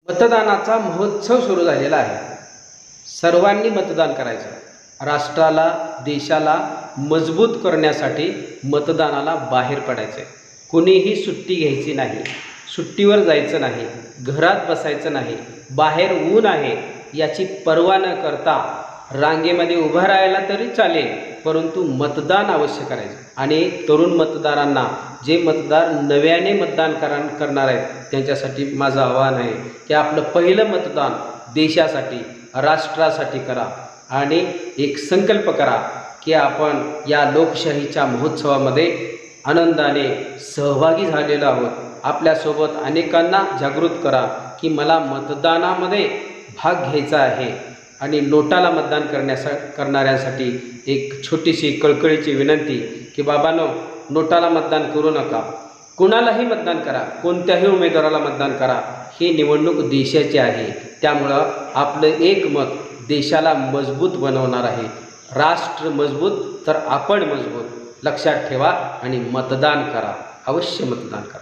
मतदानाचा महोत्सव सुरू झालेला आहे। सर्वांनी मतदान करायचं। राष्ट्राला, देशाला मजबूत करण्यासाठी मतदानाला बाहेर पडायचं। कुणीही सुट्टी घ्यायची नाही, सुट्टीवर जायचं नाही, घरात बसायचं नाही, बाहेर ऊन आहे याची पर्वा न करता रांगेमध्ये उभं राहायला तरी चालेल, परंतु मतदान अवश्य करायचं। आणि तरुण मतदारांना, जे मतदार नव्याने मतदान करणार आहेत, त्यांच्यासाठी माझं आव्हान आहे की आपलं पहिलं मतदान देशासाठी, राष्ट्रासाठी करा आणि एक संकल्प करा की आपण या लोकशाहीच्या महोत्सवामध्ये आनंदाने सहभागी झालेलो आहोत। आपल्यासोबत अनेकांना जागृत करा की मला मतदानामध्ये भाग घ्यायचा आहे। आणि नोटाला मतदान करणाऱ्यांसाठी एक छोटीशी कळकळीची विनंती की बाबांनो, नोटाला मतदान करू नका, कुणालाही मतदान करा, कोणत्याही उमेदवाराला मतदान करा। ही निवडणूक देशाची आहे, त्यामुळं आपलं एक मत देशाला मजबूत बनवणार आहे। राष्ट्र मजबूत तर आपण मजबूत। लक्षात ठेवा आणि मतदान करा, अवश्य मतदान करा।